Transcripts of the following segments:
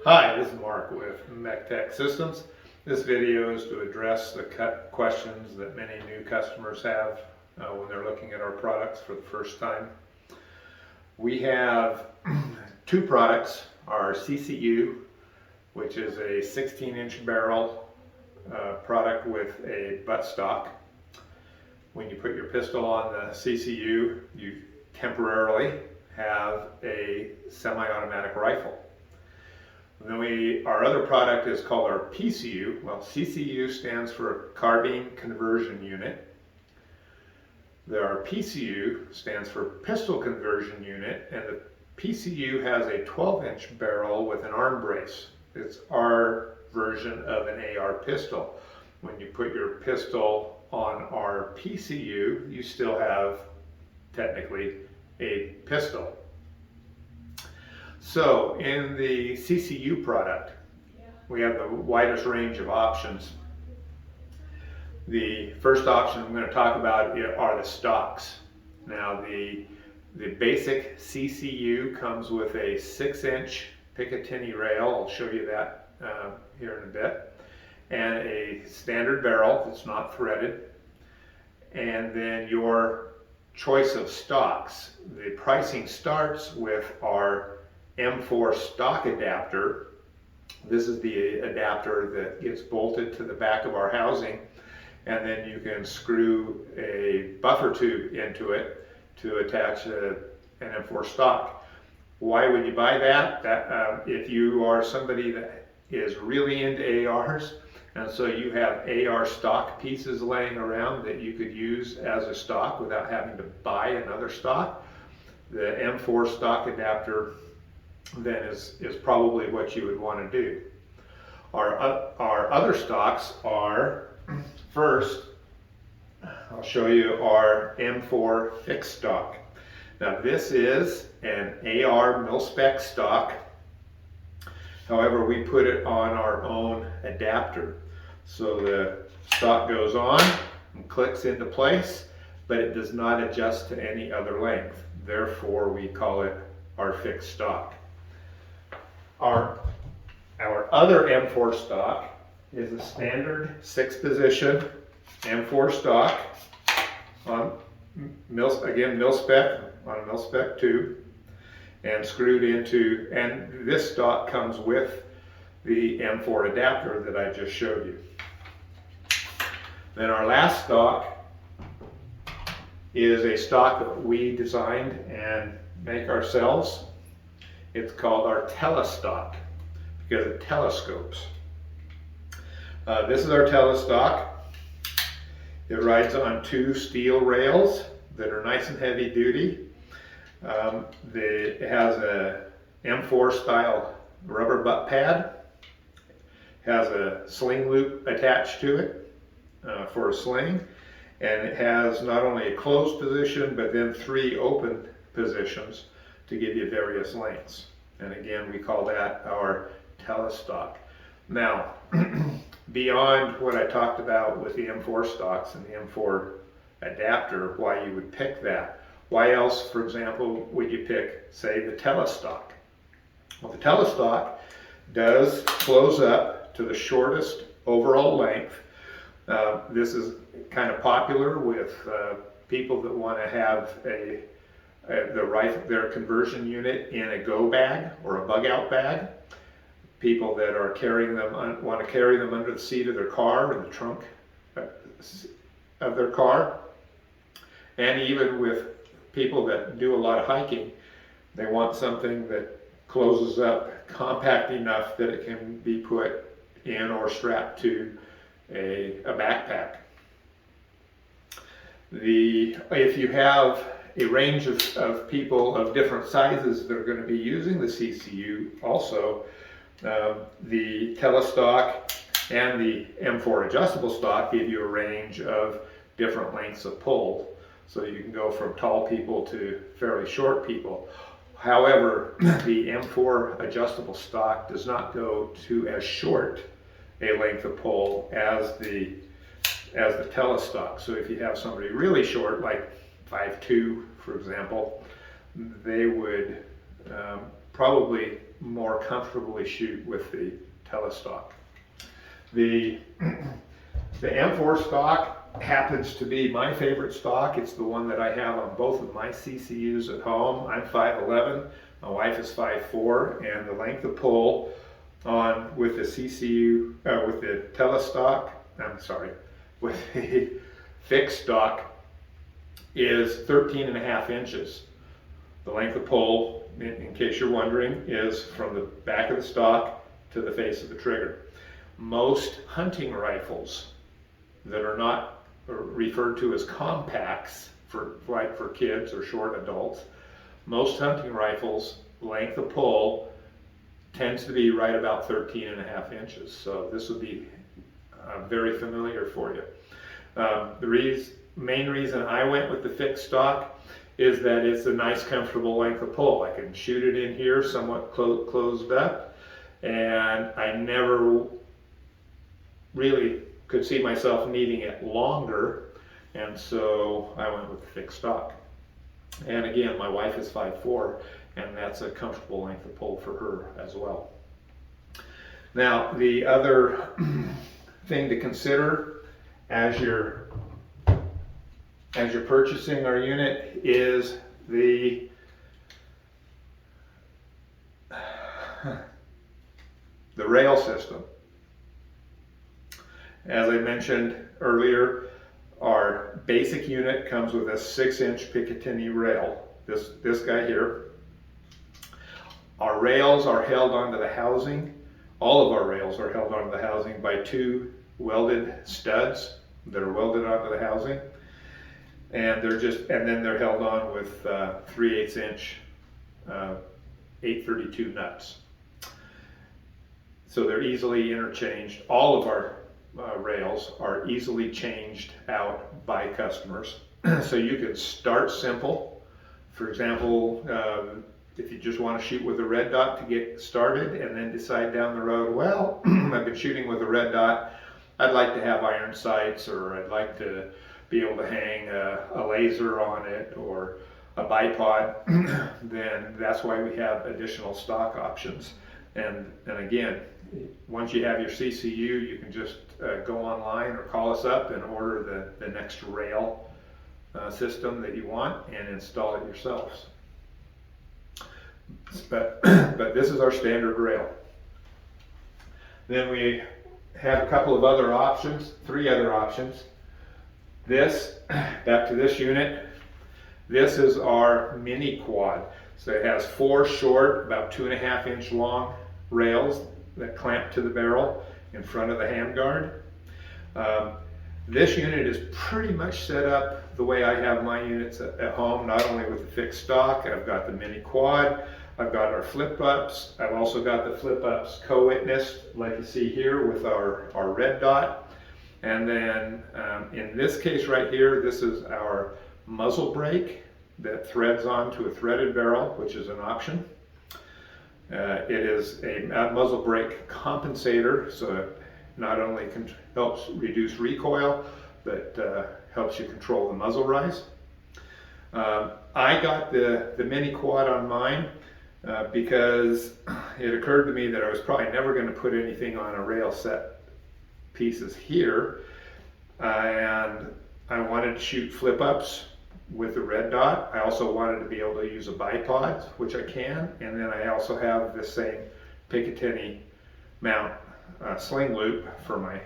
Hi, this is Mark with Mech Tech Systems. This video is to address the questions that many new customers have when they're looking at our products for the first time. We have two products, our CCU, which is a 16-inch barrel product with a buttstock. When you put your pistol on the CCU, you temporarily have a semi-automatic rifle. And then our other product is called our PCU. Well, CCU stands for Carbine Conversion Unit. Our PCU stands for Pistol Conversion Unit, and the PCU has a 12-inch barrel with an arm brace. It's our version of an AR pistol. When you put your pistol on our PCU, you still have technically a pistol. So in the CCU product, we have the widest range of options. The first option I'm going to talk about are the stocks. Now the basic CCU comes with a 6-inch Picatinny rail. I'll show you that here in a bit. And a standard barrel that's not threaded. And then your choice of stocks. The pricing starts with our M4 stock adapter. This is the adapter that gets bolted to the back of our housing, and then you can screw a buffer tube into it to attach an M4 stock. Why would you buy that? If you are somebody that is really into ARs, and so you have AR stock pieces laying around that you could use as a stock without having to buy another stock, the M4 stock adapter then is probably what you would want to do. Our other stocks are, first, I'll show you our M4 fixed stock. Now this is an AR mil-spec stock. However, we put it on our own adapter. So the stock goes on and clicks into place, but it does not adjust to any other length. Therefore, we call it our fixed stock. Our other M4 stock is a standard 6-position M4 stock on mil-spec on a mil-spec tube and screwed into, and this stock comes with the M4 adapter that I just showed you. Then our last stock is a stock that we designed and make ourselves. It's called our telestock because it telescopes. This is our telestock. It rides on 2 steel rails that are nice and heavy duty. It has a M4 style rubber butt pad. Has a sling loop attached to it for a sling. And it has not only a closed position, but then 3 open positions to give you various lengths. And again, we call that our telestock. Now, beyond what I talked about with the M4 stocks and the M4 adapter, why you would pick that, why else, for example, would you pick, say, the telestock? Well, the telestock does close up to the shortest overall length. This is kind of popular with people that want to have their conversion unit in a go bag or a bug out bag. People that are carrying them want to carry them under the seat of their car or the trunk of their car. And even with people that do a lot of hiking, they want something that closes up compact enough that it can be put in or strapped to a backpack. If you have a range of people of different sizes that are going to be using the CCU also, the telestock and the M4 adjustable stock give you a range of different lengths of pull. So you can go from tall people to fairly short people. However, the M4 adjustable stock does not go to as short a length of pull as the telestock. So if you have somebody really short, like 5'2", for example, they would probably more comfortably shoot with the telestock. The M4 stock happens to be my favorite stock. It's the one that I have on both of my CCUs at home. I'm 5'11", my wife is 5'4", and the length of pull on with the CCU, with the telestock, with the fixed stock is 13.5 inches. The length of pull, in case you're wondering, is from the back of the stock to the face of the trigger. Most hunting rifles that are not referred to as compacts, for kids or short adults, most hunting rifles, length of pull tends to be right about 13.5 inches. So this would be very familiar for you. The main reason I went with the fixed stock is that it's a nice comfortable length of pull. I can shoot it in here somewhat closed up, and I never really could see myself needing it longer, and so I went with the fixed stock. And again, my wife is 5'4", and that's a comfortable length of pull for her as well. Now, the other thing to consider as you're purchasing our unit is the rail system. As I mentioned earlier, our basic unit comes with a 6-inch Picatinny rail, this guy here. Our rails are held onto the housing. All of our rails are held onto the housing by 2 welded studs that are welded onto the housing, and then they're held on with 3/8 inch 832 nuts. So they're easily interchanged. All of our rails are easily changed out by customers. So you can start simple. For example, if you just want to shoot with a red dot to get started and then decide down the road, well, I've been shooting with a red dot, I'd like to have iron sights, or I'd like to be able to hang a laser on it or a bipod, then that's why we have additional stock options. And again, once you have your CCU, you can just go online or call us up and order the next rail system that you want and install it yourselves. But this is our standard rail. Then we have a couple of other options, 3 other options. Back to this unit, this is our mini quad. So it has 4 short, about 2.5 inch long rails that clamp to the barrel in front of the handguard. This unit is pretty much set up the way I have my units at home, not only with the fixed stock. I've got the mini quad, I've got our flip ups, I've also got the flip ups co-witnessed like you see here with our red dot. And then in this case right here, this is our muzzle brake that threads onto a threaded barrel, which is an option. It is a muzzle brake compensator, so it not only helps reduce recoil, but helps you control the muzzle rise. I got the mini quad on mine because it occurred to me that I was probably never going to put anything on a rail set pieces here, and I wanted to shoot flip ups with the red dot. I also wanted to be able to use a bipod, which I can, and then I also have the same Picatinny mount sling loop for my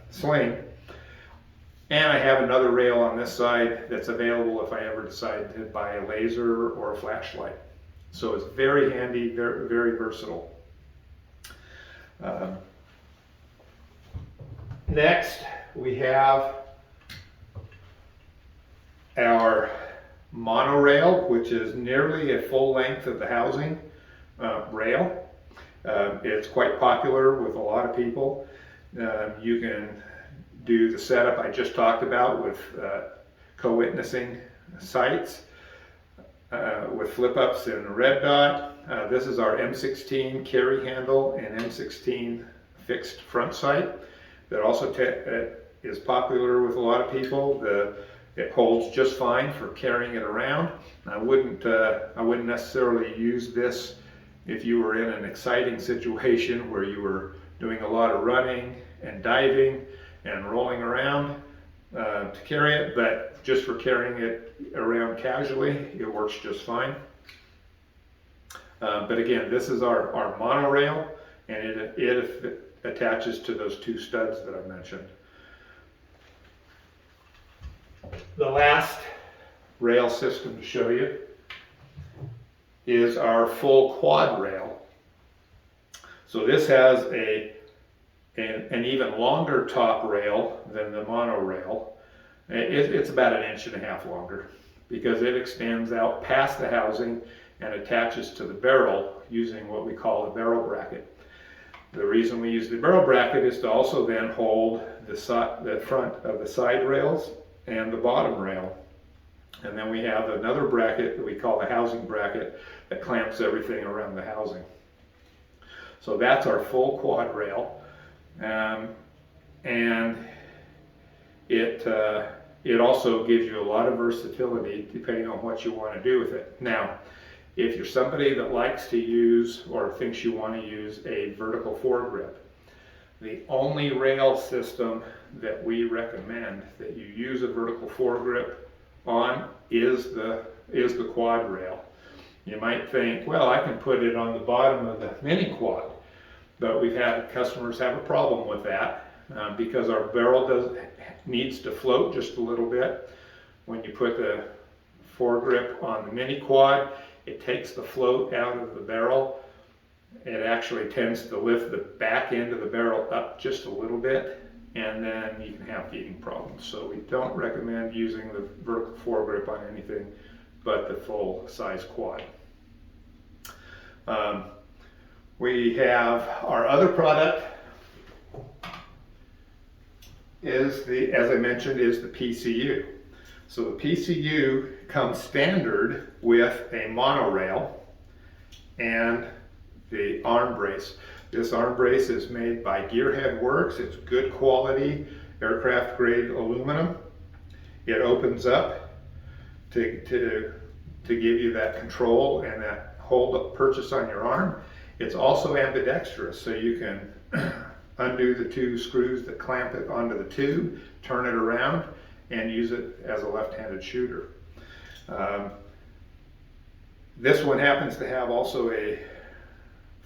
sling. And I have another rail on this side that's available if I ever decide to buy a laser or a flashlight. So it's very handy, very, very versatile. Next, we have our monorail, which is nearly a full length of the housing rail. It's quite popular with a lot of people. You can do the setup I just talked about with co-witnessing sights, with flip-ups and a red dot. This is our M16 carry handle and M16 fixed front sight that also is popular with a lot of people. It holds just fine for carrying it around. I wouldn't necessarily use this if you were in an exciting situation where you were doing a lot of running and diving and rolling around to carry it, but just for carrying it around casually, it works just fine. But again, this is our monorail, and it attaches to those two studs that I mentioned. The last rail system to show you is our full quad rail. So this has an even longer top rail than the monorail. It's about 1.5 inches longer because it extends out past the housing and attaches to the barrel using what we call a barrel bracket. The reason we use the barrel bracket is to also then hold the front of the side rails and the bottom rail. And then we have another bracket that we call the housing bracket that clamps everything around the housing. So that's our full quad rail. And it also gives you a lot of versatility depending on what you want to do with it. Now, if you're somebody that likes to use or thinks you want to use a vertical foregrip, the only rail system that we recommend that you use a vertical foregrip on is the quad rail. You might think, well, I can put it on the bottom of the mini quad, but we've had customers have a problem with that because our barrel needs to float just a little bit. When you put the foregrip on the mini quad, it takes the float out of the barrel. It actually tends to lift the back end of the barrel up just a little bit, and then you can have feeding problems. So we don't recommend using the vertical foregrip on anything but the full size quad. We have our other product as I mentioned, is the PCU. So the PCU comes standard with a monorail and the arm brace. This arm brace is made by Gearhead Works. It's good quality aircraft grade aluminum. It opens up to give you that control and that hold purchase on your arm. It's also ambidextrous, so you can undo the two screws that clamp it onto the tube, turn it around, and use it as a left-handed shooter. This one happens to have also a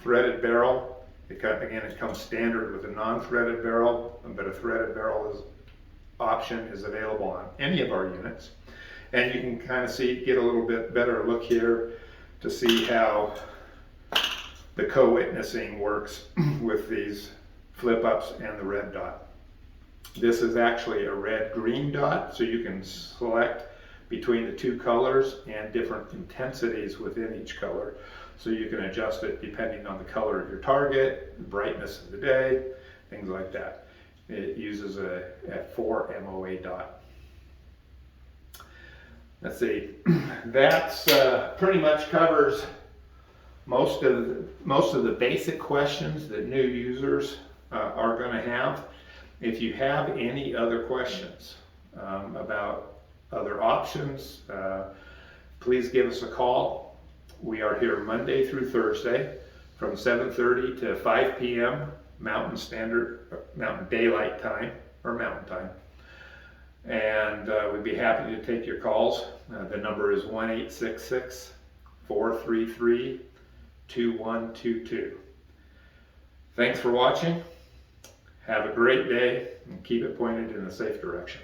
threaded barrel. Again, it comes standard with a non-threaded barrel, but a threaded barrel option is available on any of our units. And you can kind of get a little bit better look here to see how the co-witnessing works with these flip-ups and the red dot. This is actually a red-green dot, so you can select between the two colors and different intensities within each color. So you can adjust it depending on the color of your target, the brightness of the day, things like that. It uses a 4 MOA dot. Let's see, that's pretty much covers most of the basic questions that new users are going to have. If you have any other questions about other options, please give us a call. We are here Monday through Thursday from 7:30 to 5 p.m. Mountain Daylight Time, or Mountain Time. And we'd be happy to take your calls. The number is 1-866-433-2122. Thanks for watching. Have a great day and keep it pointed in a safe direction.